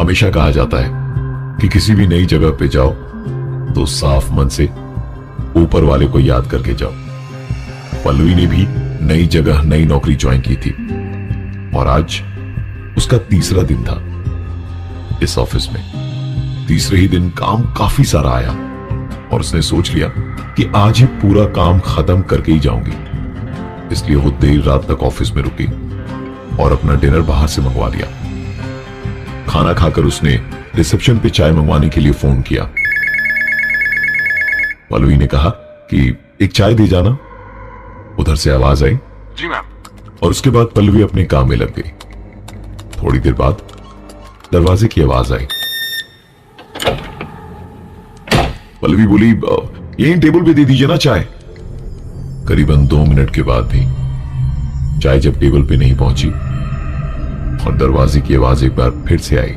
हमेशा कहा जाता है कि किसी भी नई जगह पे जाओ तो साफ मन से ऊपर वाले को याद करके जाओ। पल्लवी ने भी नई जगह नई नौकरी ज्वाइन की थी और आज उसका तीसरा दिन था इस ऑफिस में। तीसरे ही दिन काम काफी सारा आया और उसने सोच लिया कि आज ही पूरा काम खत्म करके ही जाऊंगी। इसलिए वो देर रात तक ऑफिस में रुकी और अपना डिनर बाहर से मंगवा लिया। खाना खाकर उसने रिसेप्शन पे चाय मंगवाने के लिए फोन किया। पल्लवी ने कहा कि एक चाय दे जाना। उधर से आवाज आई, जी मैम। और उसके बाद पल्लवी अपने काम में लग गई। थोड़ी देर बाद दरवाजे की आवाज आई। पल्लवी बोली, यहीं टेबल पे दे दीजिए ना चाय। करीबन 2 मिनट के बाद भी चाय जब टेबल पे नहीं पहुंची और दरवाजे की आवाज एक बार फिर से आई,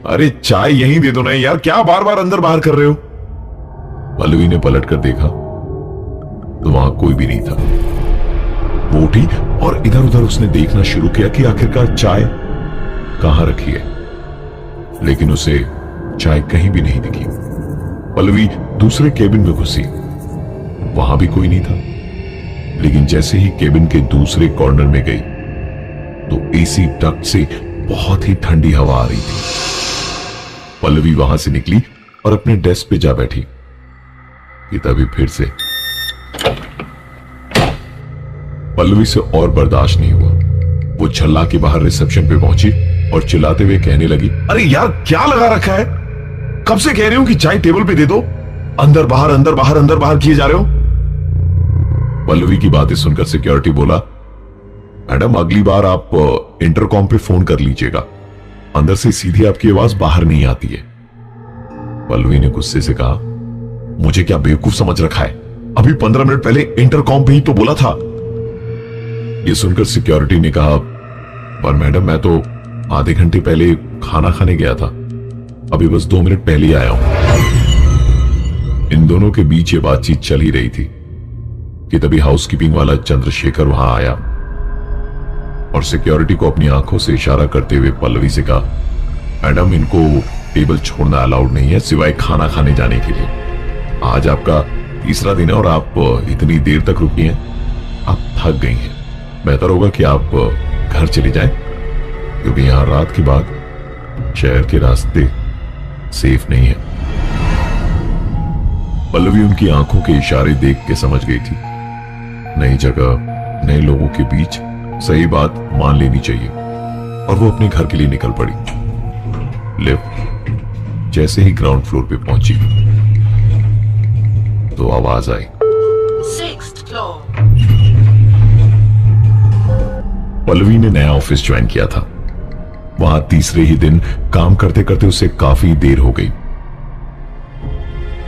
अरे चाय यहीं दे दो ना यार, क्या बार बार अंदर बाहर कर रहे हो। पल्लवी ने पलट कर देखा तो वहां कोई भी नहीं था। वो उठी और इधर उधर उसने देखना शुरू किया कि आखिरकार चाय कहां रखी है, लेकिन उसे चाय कहीं भी नहीं दिखी। पल्लवी दूसरे केबिन में घुसी, वहां भी कोई नहीं था, लेकिन जैसे ही केबिन के दूसरे कॉर्नर में गई तो एसी डक्ट से बहुत ही ठंडी हवा आ रही थी। पल्लवी वहां से निकली और अपने डेस्क पे जा बैठी कि तभी फिर से पल्लवी से और बर्दाश्त नहीं हुआ। वो छल्ला के बाहर रिसेप्शन पे पहुंची और चिल्लाते हुए कहने लगी, अरे यार क्या लगा रखा है, कब से कह रही हूं कि चाय टेबल पे दे दो, अंदर बाहर अंदर बाहर अंदर बाहर किए जा रहे हो। पल्लवी की बातें सुनकर सिक्योरिटी बोला, मैडम अगली बार आप इंटरकॉम पे फोन कर लीजिएगा, अंदर से सीधी आपकी आवाज बाहर नहीं आती है। पल्लवी ने गुस्से से कहा, मुझे क्या बेवकूफ समझ रखा है, अभी 15 मिनट पहले इंटरकॉम पे ही तो बोला था। यह सुनकर सिक्योरिटी ने कहा, पर मैडम मैं तो आधे घंटे पहले खाना खाने गया था, अभी बस 2 मिनट पहले ही आया हूं। इन दोनों के बीच ये बातचीत चल ही रही थी कि तभी हाउसकीपिंग वाला चंद्रशेखर वहां आया और सिक्योरिटी को अपनी आंखों से इशारा करते हुए पल्लवी से कहा, मैडम इनको टेबल छोड़ना अलाउड नहीं है सिवाय खाना खाने जाने के लिए। आज आपका तीसरा दिन है और आप इतनी देर तक रुकी हैं, आप थक गई हैं, बेहतर होगा कि आप घर चली जाएं, क्योंकि यहां रात के बाद शहर के रास्ते सेफ नहीं है। पल्लवी उनकी आंखों के इशारे देख के समझ गई थी, नई जगह नए लोगों के बीच सही बात मान लेनी चाहिए, और वो अपने घर के लिए निकल पड़ी। लिफ्ट जैसे ही ग्राउंड फ्लोर पे पहुंची तो आवाज आई, 6th floor। पल्लवी ने नया ऑफिस ज्वाइन किया था। वहां तीसरे ही दिन काम करते करते उसे काफी देर हो गई।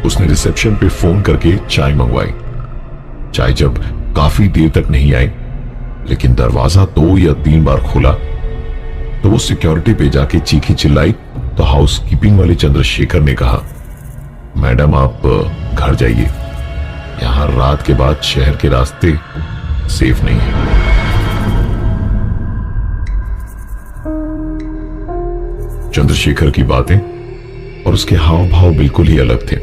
उसने रिसेप्शन पे फोन करके चाय मंगवाई। चाय जब काफी देर तक नहीं आई, लेकिन दरवाजा 2 या 3 बार खुला तो वो सिक्योरिटी पे जाके चीखी चिल्लाई तो हाउसकीपिंग वाले चंद्रशेखर ने कहा, मैडम आप घर जाइए, यहां रात के बाद शहर के रास्ते सेफ नहीं है। चंद्रशेखर की बातें और उसके हाव भाव बिल्कुल ही अलग थे,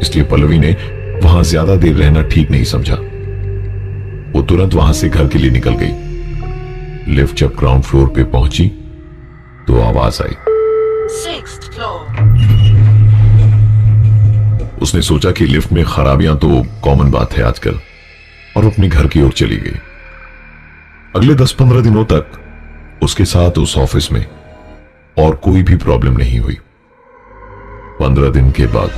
इसलिए पल्लवी ने वहां ज्यादा देर रहना ठीक नहीं समझा। वो तुरंत वहां से घर के लिए निकल गई। लिफ्ट जब ग्राउंड फ्लोर पे पहुंची तो आवाज आई, 6th floor। उसने सोचा कि लिफ्ट में खराबियां तो कॉमन बात है आजकल, और अपने घर की ओर चली गई। अगले 10-15 दिनों तक उसके साथ उस ऑफिस में और कोई भी प्रॉब्लम नहीं हुई। 15 दिन के बाद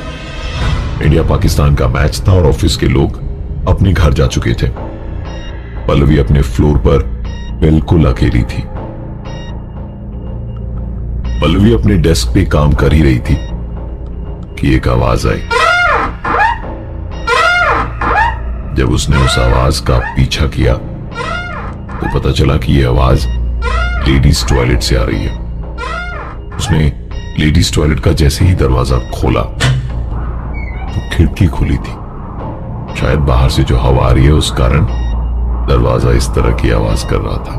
इंडिया पाकिस्तान का मैच था और ऑफिस के लोग अपने घर जा चुके थे। पल्लवी अपने फ्लोर पर बिल्कुल अकेली थी। पल्लवी अपने डेस्क पे काम कर ही रही थी कि एक आवाज आई। जब उसने उस आवाज का पीछा किया तो पता चला कि यह आवाज लेडीज टॉयलेट से आ रही है। उसने लेडीज टॉयलेट का जैसे ही दरवाजा खोला तो खिड़की खुली थी। शायद बाहर से जो हवा आ रही है उस कारण दरवाजा इस तरह की आवाज कर रहा था।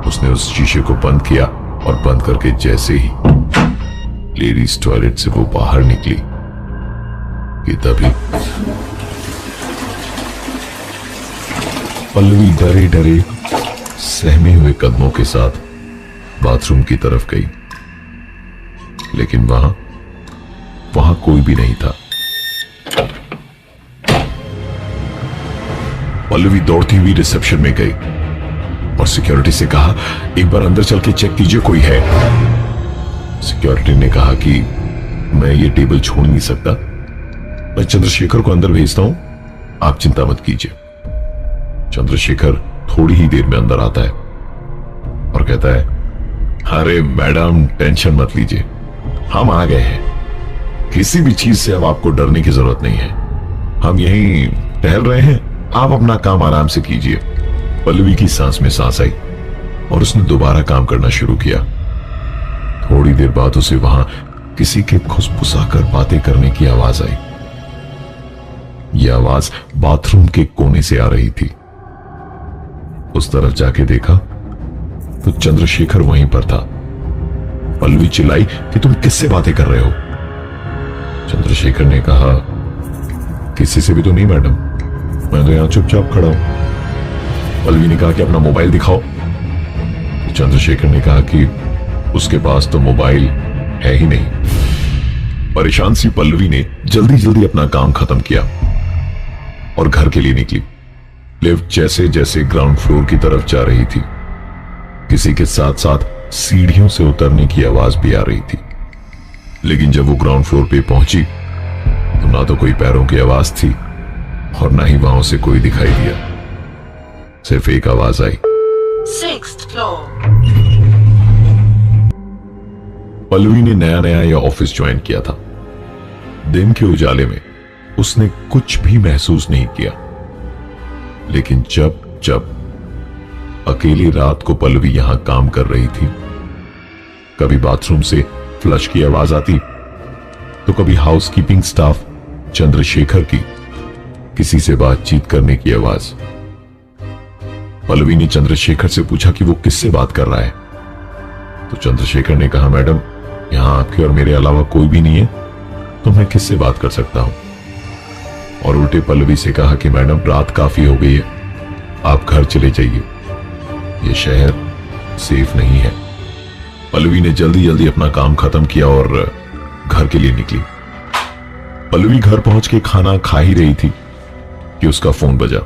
उसने उस शीशे को बंद किया और बंद करके जैसे ही लेडीज टॉयलेट से वो बाहर निकली कि तभी पल्लवी डरे डरे सहमे हुए कदमों के साथ बाथरूम की तरफ गई, लेकिन वहां कोई भी नहीं था। पल्लवी दौड़ती हुई रिसेप्शन में गई और सिक्योरिटी से कहा, एक बार अंदर चल के चेक कीजिए कोई है। सिक्योरिटी ने कहा कि मैं ये टेबल छोड़ नहीं सकता, मैं चंद्रशेखर को अंदर भेजता हूं, आप चिंता मत कीजिए। चंद्रशेखर थोड़ी ही देर में अंदर आता है और कहता है, अरे मैडम टेंशन मत लीजिए, हम आ गए हैं, किसी भी चीज से अब आपको डरने की जरूरत नहीं है, हम यहीं टहल रहे हैं, आप अपना काम आराम से कीजिए। पल्लवी की सांस में सांस आई और उसने दोबारा काम करना शुरू किया। थोड़ी देर बाद उसे वहां किसी के खुसफुसाकर बातें करने की आवाज आई। यह आवाज बाथरूम के कोने से आ रही थी। उस तरफ जाके देखा तो चंद्रशेखर वहीं पर था। पल्लवी चिल्लाई कि तुम किससे बातें कर रहे हो? चंद्रशेखर ने कहा, किसी से भी तो नहीं मैडम, मैं तो यहां चुपचाप खड़ा हूं। पल्लवी ने कहा कि अपना मोबाइल दिखाओ। तो चंद्रशेखर ने कहा कि उसके पास तो मोबाइल है ही नहीं। परेशान सी पल्लवी ने जल्दी जल्दी अपना काम खत्म किया और घर के लिए निकली। लिफ्ट जैसे जैसे ग्राउंड फ्लोर की तरफ जा रही थी, किसी के साथ साथ सीढ़ियों से उतरने की आवाज भी आ रही थी। लेकिन जब वो ग्राउंड फ्लोर पे पहुंची तो ना तो कोई पैरों की आवाज थी और ना ही वहां से कोई दिखाई दिया। सिर्फ एक आवाज आई, 6th floor. पल्लवी ने नया नया यह ऑफिस ज्वाइन किया था। दिन के उजाले में उसने कुछ भी महसूस नहीं किया, लेकिन जब जब अकेली रात को पल्लवी यहां काम कर रही थी, कभी बाथरूम से फ्लश की आवाज आती तो कभी हाउसकीपिंग स्टाफ चंद्रशेखर की किसी से बातचीत करने की आवाज। पल्लवी ने चंद्रशेखर से पूछा कि वो किससे बात कर रहा है। तो चंद्रशेखर ने कहा, मैडम यहां आपके और मेरे अलावा कोई भी नहीं है, तो मैं किससे बात कर सकता हूं? और उल्टे पल्लवी से कहा कि मैडम रात काफी हो गई है, आप घर चले जाइए, यह शहर सेफ नहीं है। पल्लवी ने जल्दी जल्दी अपना काम खत्म किया और घर के लिए निकली। पल्लवी घर पहुंच के खाना खा ही रही थी कि उसका फोन बजा।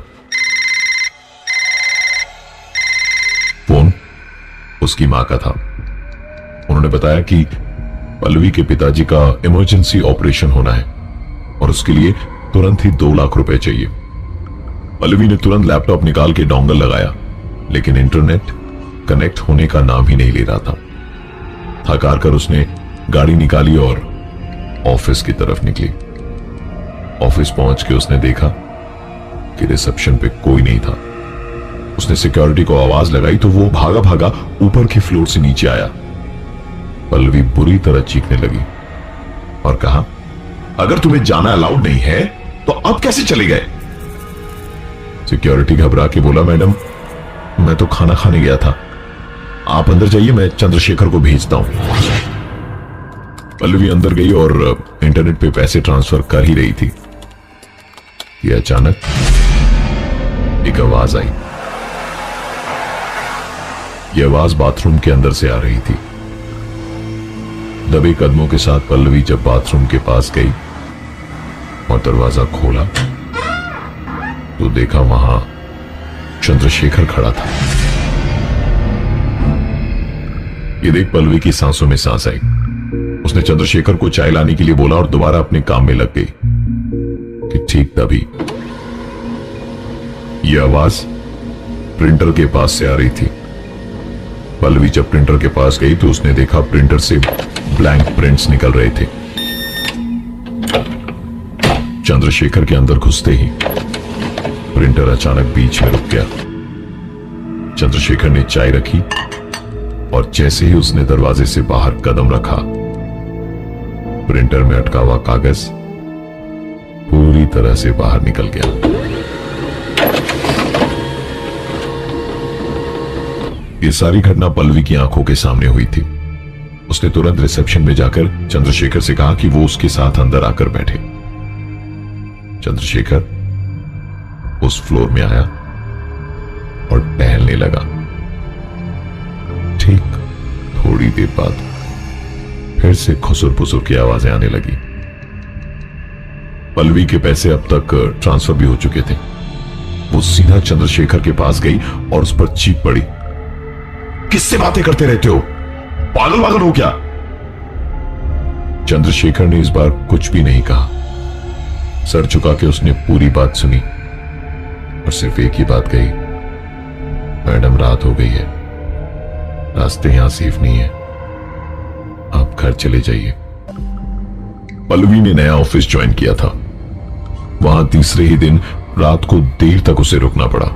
फोन उसकी मां का था। उन्होंने बताया कि पल्लवी के पिताजी का इमरजेंसी ऑपरेशन होना है और उसके लिए तुरंत ही 2 लाख रुपए चाहिए। पल्लवी ने तुरंत लैपटॉप निकाल के डोंगल लगाया, लेकिन इंटरनेट कनेक्ट होने का नाम ही नहीं ले रहा था। थकार कर उसने गाड़ी निकाली और ऑफिस की तरफ निकली। ऑफिस पहुंच के उसने देखा कि रिसेप्शन पे कोई नहीं था। उसने सिक्योरिटी को आवाज लगाई तो वो भागा भागा ऊपर के फ्लोर से नीचे आया। पल्लवी बुरी तरह चीखने लगी और कहा, अगर तुम्हें जाना अलाउड नहीं है तो अब कैसे चले गए? सिक्योरिटी घबरा के बोला, मैडम मैं तो खाना खाने गया था, आप अंदर जाइए, मैं चंद्रशेखर को भेजता हूं। पल्लवी अंदर गई और इंटरनेट पे पैसे ट्रांसफर कर ही रही थी कि अचानक एक आवाज आई। यह आवाज बाथरूम के अंदर से आ रही थी। दबे कदमों के साथ पल्लवी जब बाथरूम के पास गई और दरवाजा खोला तो देखा वहां चंद्रशेखर खड़ा था। ये देख पल्लवी की सांसों में सांस आई। उसने चंद्रशेखर को चाय लाने के लिए बोला और दोबारा अपने काम में लग गई कि ठीक तभी यह आवाज प्रिंटर के पास से आ रही थी। पल्लवी जब प्रिंटर के पास गई तो उसने देखा प्रिंटर से ब्लैंक प्रिंट्स निकल रहे थे। चंद्रशेखर के अंदर घुसते ही प्रिंटर अचानक बीच में रुक गया। चंद्रशेखर ने चाय रखी और जैसे ही उसने दरवाजे से बाहर कदम रखा, प्रिंटर में अटका हुआ कागज पूरी तरह से बाहर निकल गया। ये सारी घटना पल्लवी की आंखों के सामने हुई थी। उसने तुरंत रिसेप्शन में जाकर चंद्रशेखर से कहा कि वो उसके साथ अंदर आकर बैठे। चंद्रशेखर उस फ्लोर में आया और टहलने लगा। ठीक थोड़ी देर बाद फिर से खुसुर फुसुर की आवाजें आने लगी। पल्लवी के पैसे अब तक ट्रांसफर भी हो चुके थे। वो सीधा चंद्रशेखर के पास गई और उस पर चीख पड़ी, किससे बातें करते रहते हो? पागल वागल हो क्या? चंद्रशेखर ने इस बार कुछ भी नहीं कहा। सर झुका के उसने पूरी बात सुनी और सिर्फ एक ही बात कही, मैडम रात हो गई है, रास्ते यहां सेफ नहीं है, आप घर चले जाइए। पल्लवी ने नया ऑफिस ज्वाइन किया था। वहां तीसरे ही दिन रात को देर तक उसे रुकना पड़ा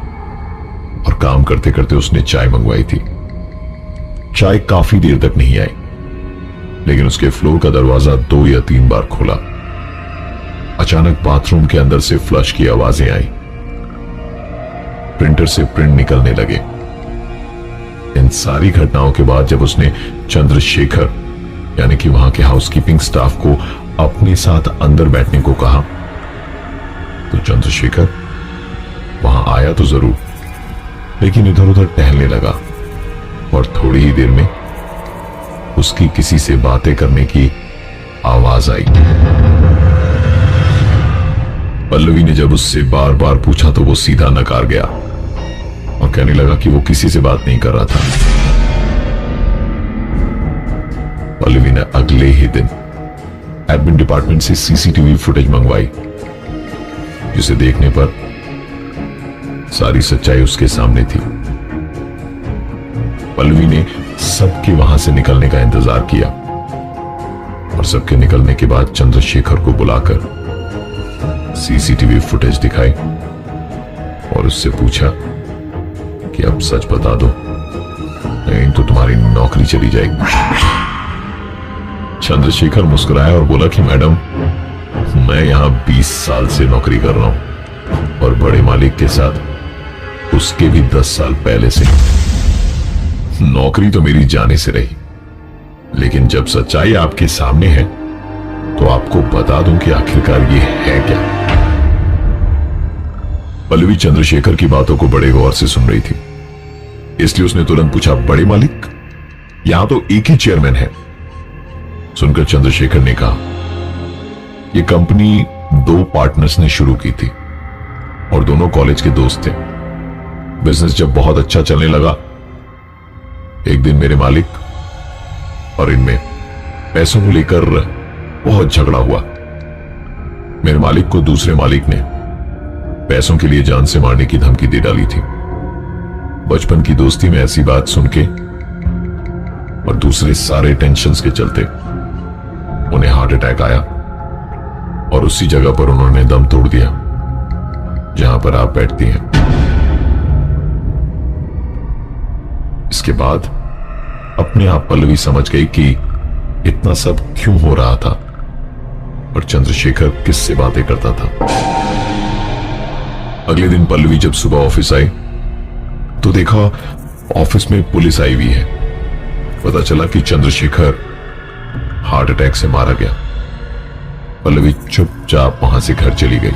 और काम करते करते उसने चाय मंगवाई थी। चाय काफी देर तक नहीं आई, लेकिन उसके फ्लोर का दरवाजा 2 या 3 बार खुला। अचानक बाथरूम के अंदर से फ्लश की आवाजें आई। प्रिंटर से प्रिंट निकलने लगे। इन सारी घटनाओं के बाद जब उसने चंद्रशेखर यानी कि वहां के हाउसकीपिंग स्टाफ को अपने साथ अंदर बैठने को कहा, तो चंद्रशेखर वहां आया तो जरूर, लेकिन इधर उधर टहलने लगा और थोड़ी ही देर में उसकी किसी से बातें करने की आवाज आई। पल्लवी ने जब उससे बार बार पूछा तो वो सीधा नकार गया और कहने लगा कि वो किसी से बात नहीं कर रहा था। पल्लवी ने अगले ही दिन एडमिन डिपार्टमेंट से सीसीटीवी फुटेज मंगवाई, जिसे देखने पर सारी सच्चाई उसके सामने थी। पल्लवी ने सबके वहां से निकलने का इंतजार किया और सबके निकलने के बाद चंद्रशेखर को बुलाकर सीसीटीवी फुटेज दिखाई और उससे पूछा कि अब सच बता दो, नहीं तो तुम्हारी नौकरी चली जाएगी। चंद्रशेखर मुस्कुराया और बोला कि मैडम, मैं यहां 20 साल से नौकरी कर रहा हूं और बड़े मालिक के साथ उसके भी 10 साल पहले से। नौकरी तो मेरी जाने से रही, लेकिन जब सच्चाई आपके सामने है तो आपको बता दूं कि आखिरकार ये है क्या। पल्लवी चंद्रशेखर की बातों को बड़े गौर से सुन रही थी, इसलिए उसने तुरंत पूछा, बड़े मालिक? यहां तो एक ही चेयरमैन है। सुनकर चंद्रशेखर ने कहा, यह कंपनी 2 पार्टनर्स ने शुरू की थी और दोनों कॉलेज के दोस्त थे। बिजनेस जब बहुत अच्छा चलने लगा, एक दिन मेरे मालिक और इनमें पैसों को लेकर बहुत झगड़ा हुआ। मेरे मालिक को दूसरे मालिक ने पैसों के लिए जान से मारने की धमकी दे डाली थी। बचपन की दोस्ती में ऐसी बात सुन के और दूसरे सारे टेंशन्स के चलते उन्हें हार्ट अटैक आया और उसी जगह पर उन्होंने दम तोड़ दिया जहां पर आप बैठती हैं। इसके बाद अपने आप पल्लवी समझ गई कि इतना सब क्यों हो रहा था और चंद्रशेखर किससे बातें करता था। अगले दिन पल्लवी जब सुबह ऑफिस आई तो देखा ऑफिस में पुलिस आई हुई है। पता चला कि चंद्रशेखर हार्ट अटैक से मारा गया। पल्लवी चुपचाप वहां से घर चली गई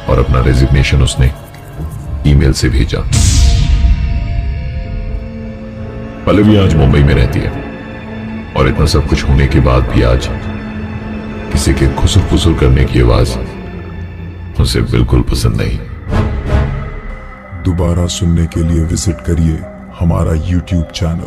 और अपना रेजिग्नेशन उसने ईमेल से भेजा। पल्लवी आज मुंबई में रहती है और इतना सब कुछ होने के बाद भी आज किसी के खुसुर फुसुर करने की आवाज उसे बिल्कुल पसंद नहीं। दोबारा सुनने के लिए विजिट करिए हमारा YouTube चैनल।